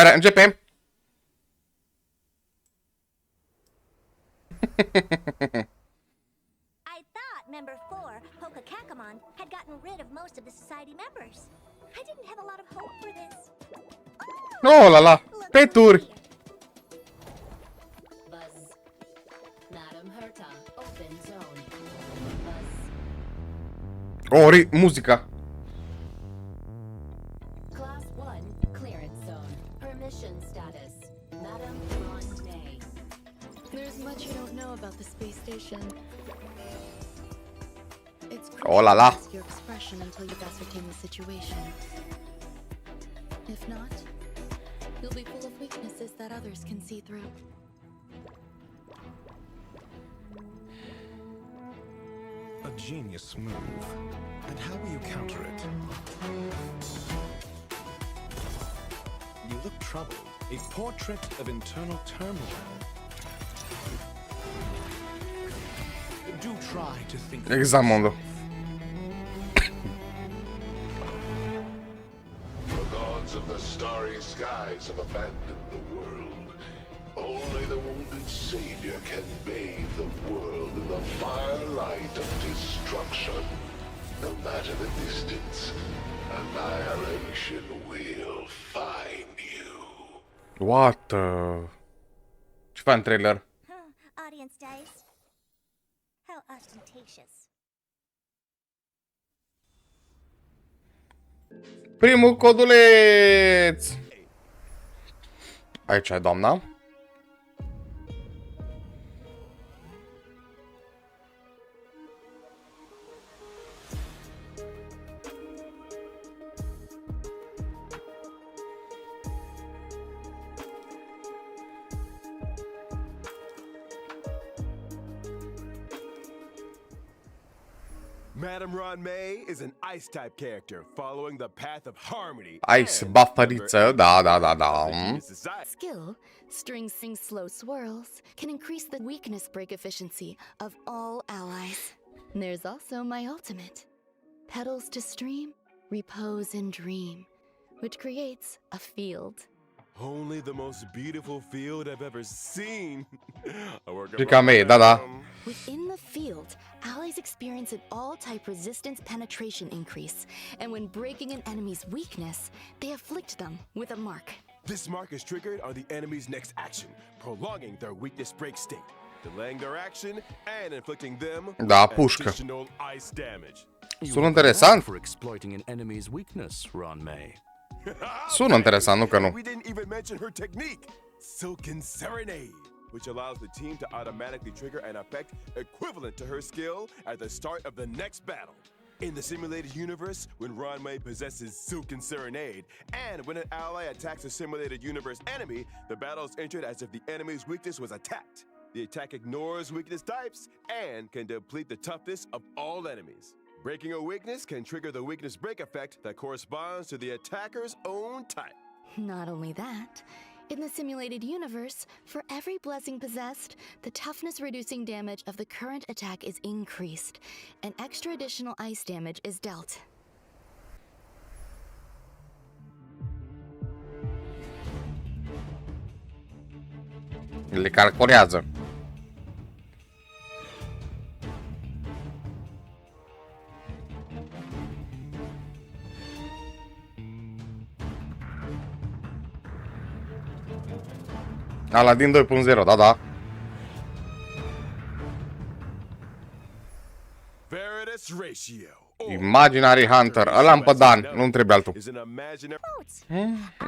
Începem. I thought Member 4, Pokakakamon, had gotten rid of most of the society members. I didn't have a lot of hope for this. Oh la la. Peturi. Buzz. Madam Herta, open zone. Buzz. Muzica. Class 1, clearance zone. Permission status. Madam Ron May. There's much you don't know about the space station. It's Oh la la. crucial to your expression until you've ascertained the situation. If not, you'll be full of weaknesses that others can see through. A genius move. And how will you counter it? You look troubled. A portrait of internal turmoil. Do try to think. Exact mondo. The gods of the starry skies have abandoned the world. Only the wounded savior can bathe the world in the firelight of destruction. No matter the distance, annihilation will find you. What? Ce faci în trailer? Audience dice. How ostentatious. Primul coduleț! Aici e doamna. Madam Ron May is an ice-type character following the path of harmony. Ice bufferiță, da. Skill, string sing slow swirls, can increase the weakness break efficiency of all allies. There's also my ultimate. Petals to stream, repose and dream, which creates a field. Only the most beautiful field I've ever seen. A work of Gica mea, art. da. Within the field, allies experience an all-type resistance penetration increase, and when breaking an enemy's weakness, they afflict them with a mark. This mark is triggered on the enemy's next action, prolonging their weakness break state, delaying their action and inflicting them Da, pușcă. additional ice damage. Sună interesant. For exploiting an enemy's weakness, Ron May. Sună interesant, nu că nu. We didn't even mention her technique, Silken Serenade, which allows the team to automatically trigger an effect equivalent to her skill at the start of the next battle. In the simulated universe, when Ron May possesses Silken Serenade, and when an ally attacks a simulated universe enemy, the battle is entered as if the enemy's weakness was attacked. The attack ignores weakness types and can deplete the toughness of all enemies. Breaking a weakness can trigger the weakness break effect that corresponds to the attacker's own type. Not only that, in the simulated universe, for every blessing possessed, the toughness reducing damage of the current attack is increased, and extra additional ice damage is dealt. Le calculează. Aladdin 2.0, da. Veritas Ratio. Imaginary Hunter, ăla-mi pe Dan, nu-mi trebuie altul. Is an imaginary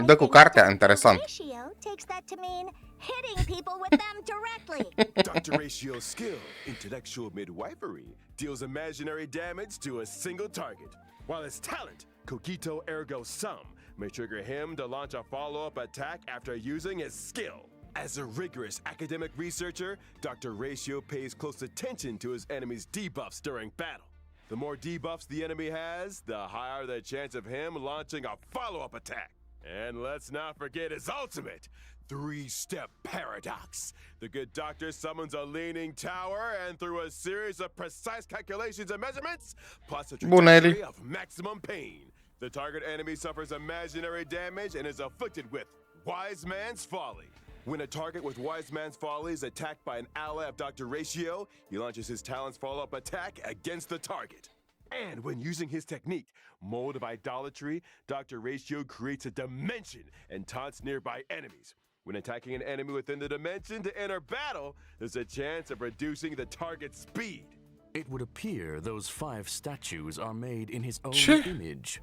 Dă cu cartea, interesant. Ratio takes that to mean hitting people with them directly. Dr. Ratio's skill, intellectual midwifery, deals imaginary damage to a single target, while his talent, Cogito Ergo Sum, may trigger him to launch a follow-up attack after using his skill. As a rigorous academic researcher, Dr. Ratio pays close attention to his enemy's debuffs during battle. The more debuffs the enemy has, the higher the chance of him launching a follow-up attack. And let's not forget his ultimate, three-step paradox. The good doctor summons a leaning tower and through a series of precise calculations and measurements, plots a trajectory of maximum pain. The target enemy suffers imaginary damage and is afflicted with Wise Man's Folly. When a target with Wise Man's Folly is attacked by an ally of Dr. Ratio, he launches his talent's follow-up attack against the target. And when using his technique, Mold of Idolatry, Dr. Ratio creates a dimension and taunts nearby enemies. When attacking an enemy within the dimension to enter battle, there's a chance of reducing the target's speed. It would appear those 5 statues are made in his own image.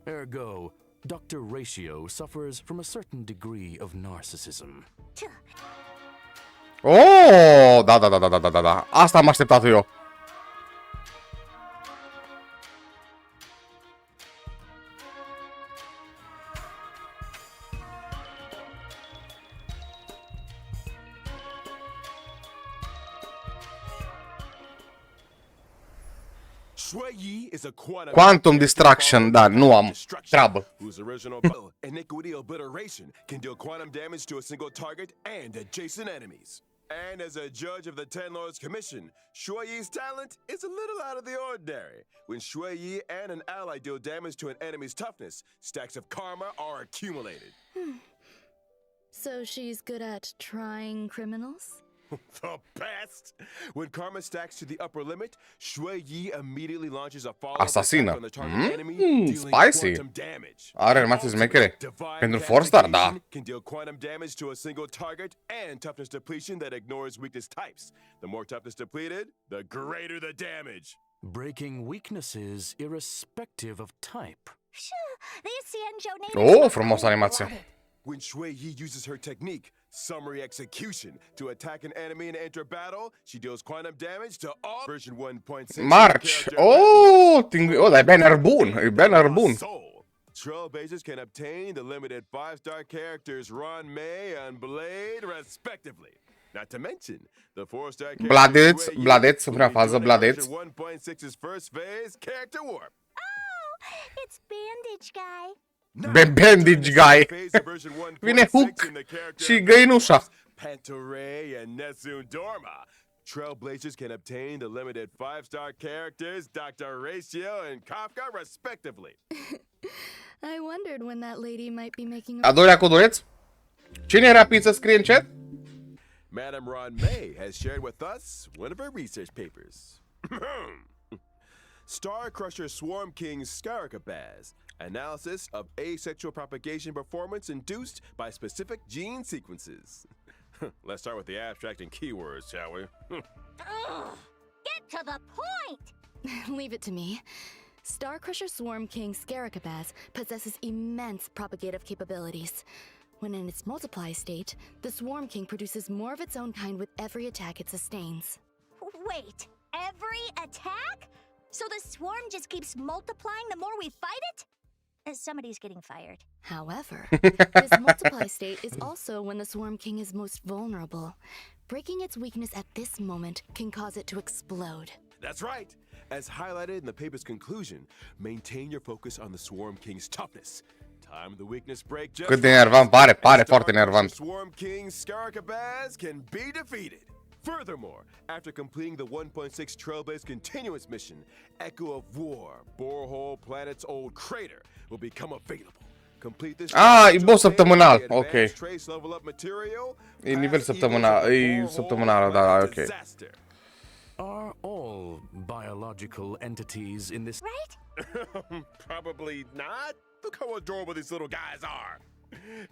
Ergo, Dr. Ratio suffers from a certain degree of narcissism. Oh, da. Asta am așteptat eu. Shui Yi is a Quantum Distraction, da, nu am treabă. Whose original Iniquity Obliteration can deal quantum damage to a single target and adjacent enemies. And as a judge of the Ten Lords Commission, Shui Yi's talent is a little out of the ordinary. When Shui Yi and an ally deal damage to an enemy's toughness, stacks of karma are accumulated. So she's good at trying criminals? The best! When karma stacks to the upper limit, Shui Yi immediately launches a follow-up Asasină. attack on the target enemy, dealing Spicy. quantum damage. Are animații smechere. Divine Pentru 4-star, da. Castigation can deal quantum damage to a single target and toughness depletion that ignores weakness types. The more toughness depleted, the greater the damage. Breaking weaknesses irrespective of type. Oh, frumos animație. When Shui Yi uses her technique, Summary Execution, to attack an enemy and enter battle, she deals quantum damage to all version 1.6. March. Oh, dar e banner bun. E banner bun. Trailblazers can obtain the limited 5-star characters Ron May and Blade, respectively. Not to mention, the 4-star Bladeț, în prima fază, Bladeț. 1.6's first phase, Character Warp. Oh, it's Bandage Guy. Bandage Guy. Vine Hook și găinușa. Pantoray and Nessun Dorma. Trailblazers can obtain the limited 5-star characters Dr. Ratio and Kafka, respectively. I wondered when that lady might be making A doilea coduleț? Cine e rapid să scrie în chat? Madame Ron May has shared with us one of her research papers. Star Crusher Swarm King Scaricabaz. Analysis of asexual propagation performance induced by specific gene sequences. Let's start with the abstract and keywords, shall we? Get to the point! Leave it to me. Star Crusher Swarm King Scaricabaz possesses immense propagative capabilities. When in its multiply state, the Swarm King produces more of its own kind with every attack it sustains. Wait, every attack? So the swarm just keeps multiplying the more we fight it? Somebody's getting fired. However, this multiply state is also when the Swarm King is most vulnerable. Breaking its weakness at this moment can cause it to explode. That's right. As highlighted in the paper's conclusion, maintain your focus on the Swarm King's toughness. Time the weakness break just Cât de enervant pare foarte enervant. Swarm King Scaricabaz can be defeated. Furthermore, after completing the 1.6 Trailblaze Continuous mission, Echo of War, Borehole Planet's Old Crater, will become available. Complete this. E boss săptămânal, ok. Trace level up material. E nivel săptămânal, e săptămânal, da, ok. Are all biological entities in this... Right? Probably not. Look how adorable these little guys are.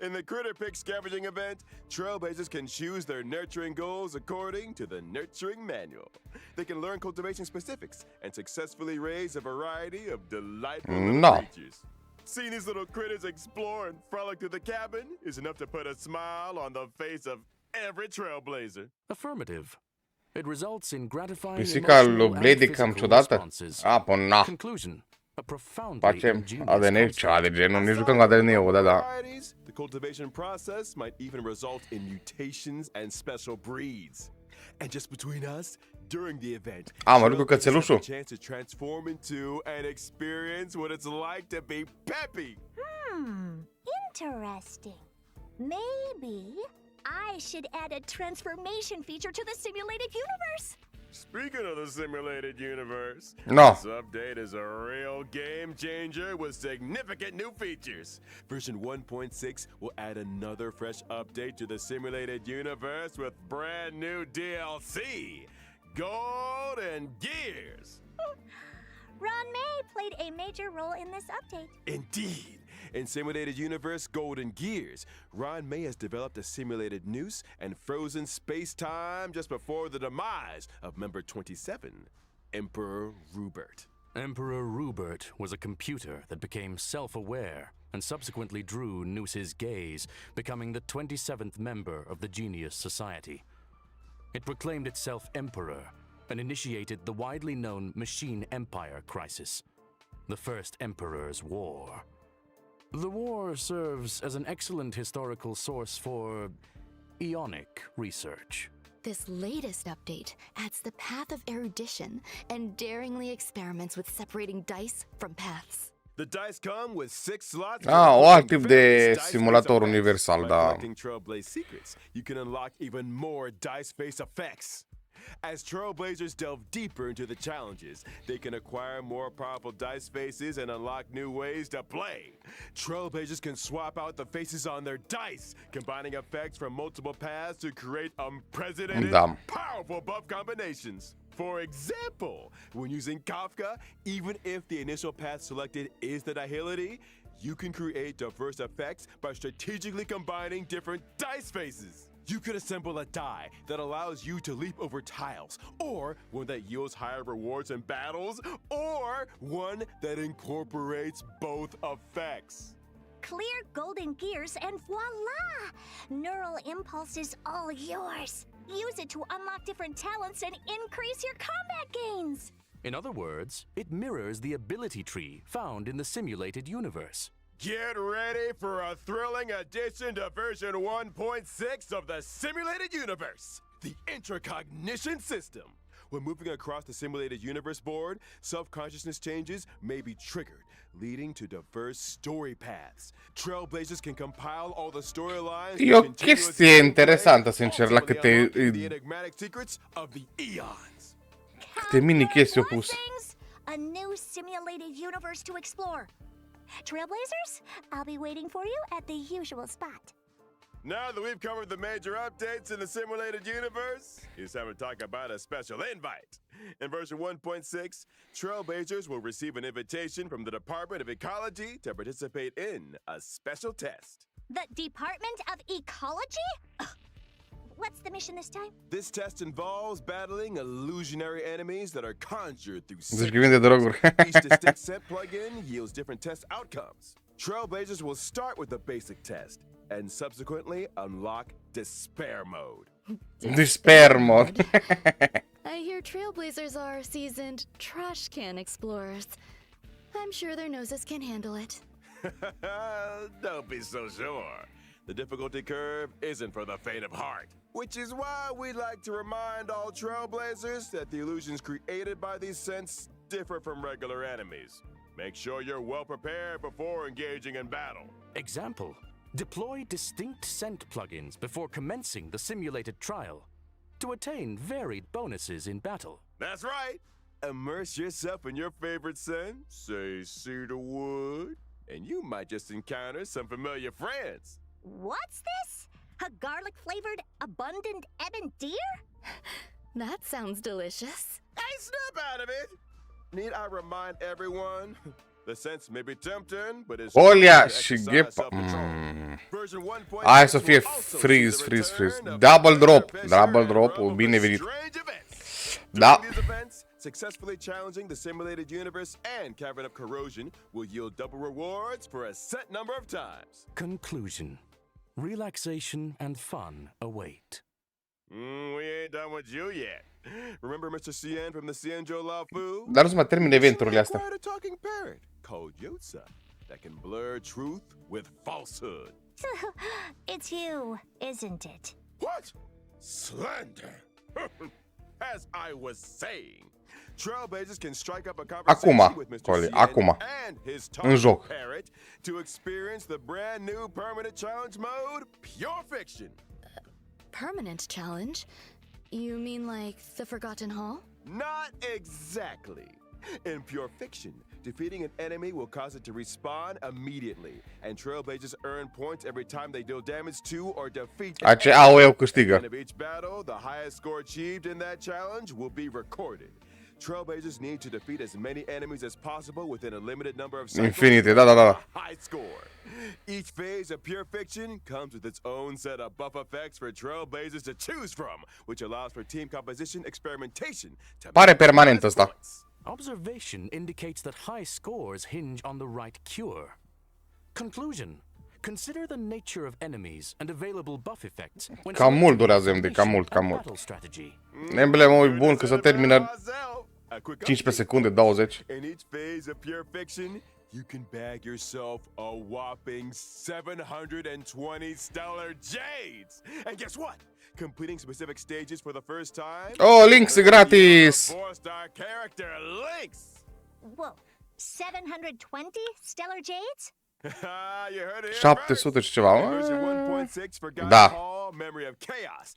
In the Critter Pick Scavenging event, Trailblazers can choose their nurturing goals according to the Nurturing Manual. They can learn cultivation specifics and successfully raise a variety of delightful little creatures. Seeing these little critters explore and frolic through the cabin is enough to put a smile on the face of every Trailblazer. Affirmative. It results in gratifying Pisica lui emotional and Blade e cam physical ciudată? responses. Na. Conclusion. A profoundly Facem ingenious ADN, concept. ceva de genul, ne jucăm cu ADN-ul, da. The cultivation process might even result in mutations and special breeds. And just between us, during the event, Mă duc cu cățelușul. a chance to transform into and experience what it's like to be Peppy. Interesting. Maybe I should add a transformation feature to the simulated universe. Speaking of the simulated universe, No. this update is a real game changer with significant new features. Version 1.6 will add another fresh update to the simulated universe with brand new DLC, Gold and Gears. Ron May played a major role in this update. Indeed. In Simulated Universe Golden Gears, Ron May has developed a simulated noose and frozen space-time just before the demise of Member 27, Emperor Rupert. Emperor Rupert was a computer that became self-aware and subsequently drew Noose's gaze, becoming the 27th member of the Genius Society. It proclaimed itself Emperor and initiated the widely known Machine Empire crisis, the First Emperor's War. The war serves as an excellent historical source for Ionic research. This latest update adds the path of erudition and daringly experiments with separating dice from paths. The dice come with 6 slots. alt tip de simulator universal, da. Collecting Trailblaze secrets, you can unlock even more dice face effects. As Trailblazers delve deeper into the challenges, they can acquire more powerful dice faces and unlock new ways to play. Trailblazers can swap out the faces on their dice, combining effects from multiple paths to create unprecedented, powerful buff combinations. For example, when using Kafka, even if the initial path selected is the nihility, you can create diverse effects by strategically combining different dice faces. You could assemble a die that allows you to leap over tiles, or one that yields higher rewards in battles, or one that incorporates both effects. Clear golden gears and voila! Neural impulse is all yours. Use it to unlock different talents and increase your combat gains. In other words, it mirrors the ability tree found in the simulated universe. Get ready for a thrilling addition to version 1.6 of the simulated universe, the intracognition system. When moving across the simulated universe board, self-consciousness changes may be triggered, leading to diverse story paths. Trailblazers can compile all the storylines. E o chestie interesantă, sincer, la câte mini chestii au pus. A new simulated universe to explore. Trailblazers, I'll be waiting for you at the usual spot. Now that we've covered the major updates in the simulated universe, it's time to talk about a special invite. In version 1.6, Trailblazers will receive an invitation from the Department of Ecology to participate in a special test. The Department of Ecology? Ugh. What's the mission this time? This test involves battling illusionary enemies that are conjured through Zici că vinde droguri. Each distinct set plugin yields different test outcomes. Trailblazers will start with the basic test and subsequently unlock Despair Mode. Despair Mode. I hear Trailblazers are seasoned trash can explorers. I'm sure their noses can handle it. Don't be so sure. The difficulty curve isn't for the faint of heart, which is why we'd like to remind all Trailblazers that the illusions created by these scents differ from regular enemies. Make sure you're well prepared before engaging in battle. Example: deploy distinct scent plugins before commencing the simulated trial to attain varied bonuses in battle. That's right. Immerse yourself in your favorite scent, say cedarwood, and you might just encounter some familiar friends. What's this? A garlic-flavored, abundant ebon deer? That sounds delicious. Hey, snap out of it! Need I remind everyone? The sense may be tempting, but it's Olia și ghepa. Hai să fie freeze. Double drop, binevenit. Da. Successfully challenging the simulated universe and Cavern of Corrosion will yield double rewards for a set number of times. Conclusion: relaxation and fun await. We ain't done with you yet. Remember Mr. Cien from the Cienjo Lao Fu? Dar nu se mai termin eventurile astea. A talking parrot called Yotza that can blur truth with falsehood. It's you, isn't it? What? Slander! As I was saying, Trailblazers can strike up a conversation with Mr. Cien and his talking parrot to experience the brand new permanent challenge mode, Pure Fiction. Permanent challenge? You mean like the Forgotten Hall? Not exactly. In pure fiction, defeating an enemy will cause it to respawn immediately, and Trailblazers earn points every time they deal damage to or defeat an Ce AOE-ul At the câștigă. end of each battle, the highest score achieved in that challenge will be recorded. Trailblazers need to defeat as many enemies as possible within a limited number of cycles. Infinite, da, da, da. for a high score. Each phase of pure fiction comes with its own set of buff effects for Trailblazers to choose from, which allows for team composition experimentation to Pare maximize permanent ăsta. points. Observation indicates that high scores hinge on the right cure. Conclusion. Consider the nature of enemies and available buff effects when Cam mult selecting durează MD, cam formation mult, cam and mult. battle strategy. Emblemul e bun că se termină A quick 15 update. secunde, 20. In each phase of pure fiction, you can bag yourself a whopping 720 stellar jades. And guess what? Completing specific stages for the first time. Oh, Lynx e gratis! 4-star character Lynx. Whoa, 720 stellar jades? You heard it here 700 first. și ceva. Version 1.6 Forgotten Da. Hall, Memory of Chaos.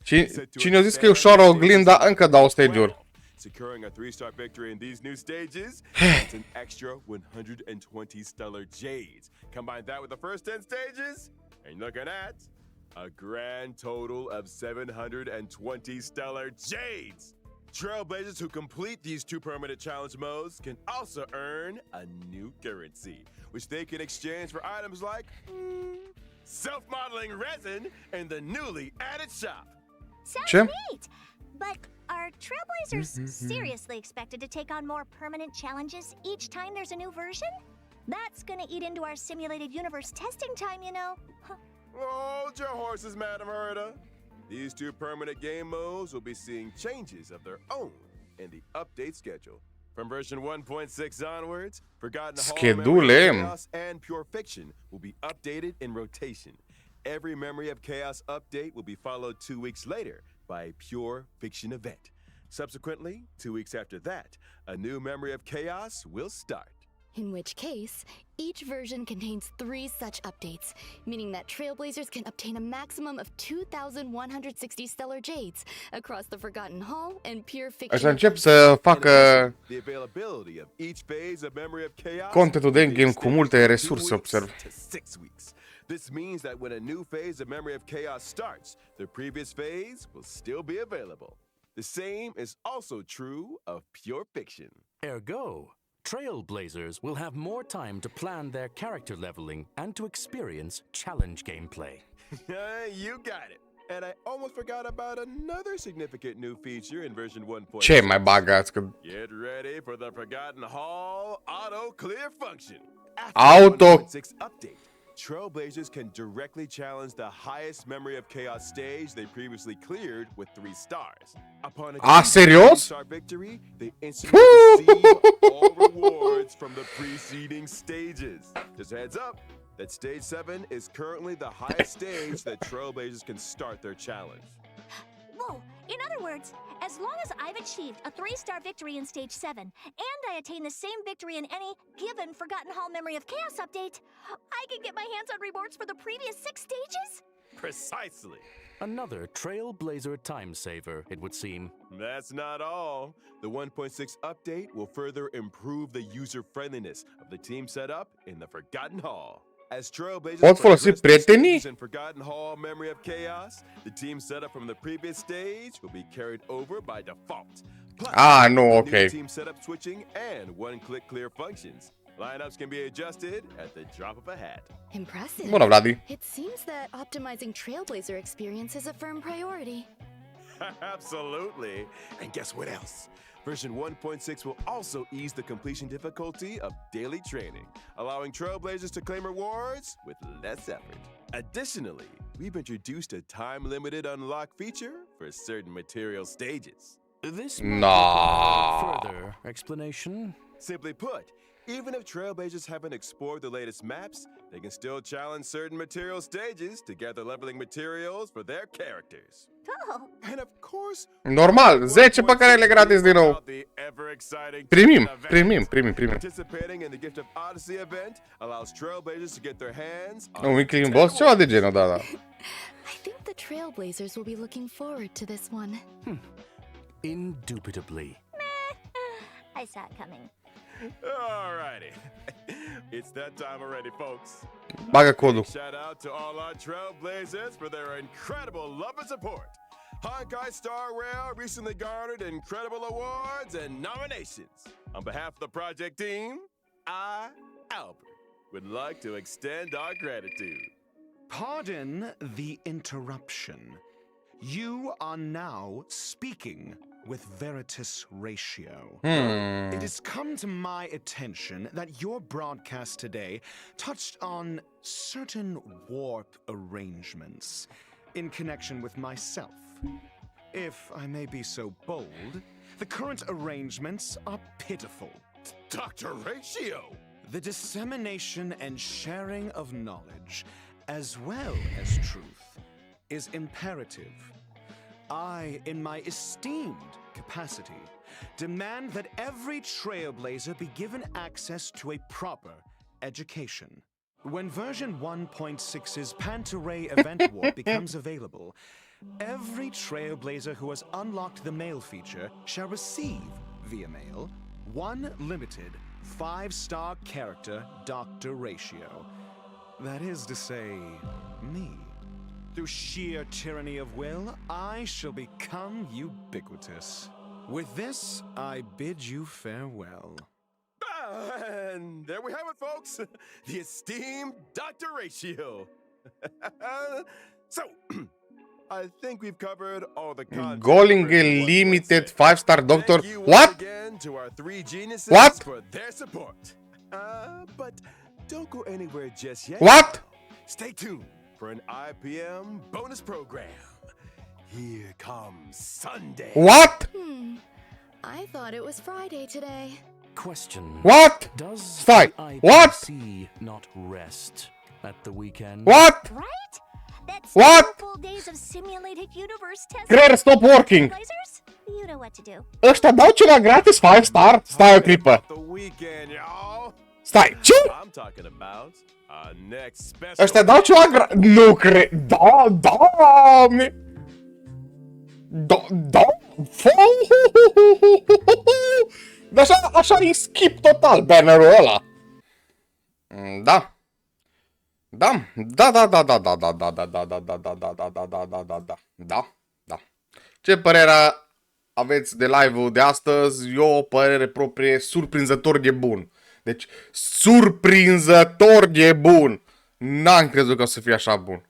Cine a zis că e ușoară oglinda, încă dau stage-uri. Securing a 3-star victory in these new stages, that's an extra 120 stellar jades. Combine that with the first 10 stages, and you're looking at a grand total of 720 stellar jades. Trailblazers who complete these 2 permanent challenge modes can also earn a new currency, which they can exchange for items like self-modeling resin in the newly added shop. Sounds Ce? neat! But are Trailblazers seriously expected to take on more permanent challenges each time there's a new version? That's gonna eat into our simulated universe testing time, you know. Hold your horses, Madam Herda. These 2 permanent game modes will be seeing changes of their own in the update schedule. From version 1.6 onwards, Forgotten Hall, Schedule. Memory of Chaos, and Pure Fiction will be updated in rotation. Every Memory of Chaos update will be followed 2 weeks later by a Pure Fiction event. Subsequently, 2 weeks after that, a new Memory of Chaos will start. In which case, each version contains 3 such updates, meaning that Trailblazers can obtain a maximum of 2,160 stellar jades across the Forgotten Hall and Pure Fiction. Așa încep să facă The availability of each phase of Memory of Chaos contentul de will be endgame cu multe extended resurse, from 2 observ. weeks to 6 weeks. This means that when a new phase of Memory of Chaos starts, the previous phase will still be available. The same is also true of Pure Fiction. Ergo, Trailblazers will have more time to plan their character leveling and to experience challenge gameplay. You got it. And I almost forgot about another significant new feature in version 1.6. Ce mai bagați? Că Get ready for the Forgotten Hall auto clear function. Auto- After the 1.6 update, Trailblazers can directly challenge the highest Memory of Chaos stage they previously cleared with 3 stars. Upon serios? 3-star victory, they instantly receive all rewards from the preceding stages. Just a heads up that stage 7 is currently the highest stage that Trailblazers can start their challenge. Whoa, in other words, as long as I've achieved a 3-star victory in Stage 7, and I attain the same victory in any given Forgotten Hall Memory of Chaos update, I can get my hands on rewards for the previous 6 stages? Precisely. Another Trailblazer time saver, it would seem. That's not all. The 1.6 update will further improve the user friendliness of the team setup in the Forgotten Hall. As Trailblazers Pot folosi progress their prietenii? stages in Forgotten Hall Memory of Chaos, the team setup from the previous stage will be carried over by default. Plus, nu, new ok. team setup switching and one-click clear functions. Lineups can be adjusted at the drop of a hat. Impressive. Bună, Vladi. It seems that optimizing Trailblazer experience is a firm priority. Absolutely. And guess what else? Version 1.6 will also ease the completion difficulty of daily training, allowing Trailblazers to claim rewards with less effort. Additionally, we've introduced a time-limited unlock feature for certain material stages. This might Nah. require further explanation. Simply put, even if Trailblazers haven't explored the latest maps, they can still challenge certain material stages to gather leveling materials for their characters. Oh, And of course, Normal, 10 păcărele gratis din nou. the ever-exciting Primim, event. primim. Participating in the Gift of Odyssey event allows Trailblazers to get their hands on Un weekly boss, ceva de genul, da. I think the Trailblazers will be looking forward to this one. Indubitably. I saw it coming. Alrighty. It's that time already, folks. Bagă codul. Shout out to all our trailblazers for their incredible love and support. Honkai Star Rail recently garnered incredible awards and nominations. On behalf of the project team, I, Albert, would like to extend our gratitude. Pardon the interruption. You are now speaking with Veritas Ratio. It has come to my attention that your broadcast today touched on certain warp arrangements in connection with myself. If I may be so bold, the current arrangements are pitiful. Dr. Ratio! The dissemination and sharing of knowledge, as well as truth, is imperative. I, in my esteemed capacity, demand that every trailblazer be given access to a proper education. When version 1.6's Pantaray event warp becomes available, every trailblazer who has unlocked the mail feature shall receive, via mail, one limited 5-star character Dr. Ratio. That is to say, me. Through sheer tyranny of will, I shall become ubiquitous. With this, I bid you farewell. And there we have it, folks. The esteemed Dr. Ratio. So, I think we've covered all the content. Going limited 5-star doctor. Thank you What? once again to our 3 geniuses What? for their support. But don't go anywhere just yet. What? Stay tuned for an IPM bonus program. Here comes Sunday. What? I thought it was Friday today. Question. What? Does Stai. the What? IPC not rest at the weekend? What? Right? That's What? 2 full days of simulated universe testing. Creier, stop working. Lasers? You know what to do. Ăștia dau ceva gratis 5-star? Stai o clipă. The weekend, y'all. Stai, ce? I'm talking about our next special. Ăștia dau ceva gratis? Nu cred. Da, doamne. Da. Dar așa îi skip total bannerul ăla. Da. Da. Ce părere aveți de live-ul de astăzi? Eu o părere proprie, surprinzător de bun. Deci, surprinzător de bun. N-am crezut că o să fie așa bun.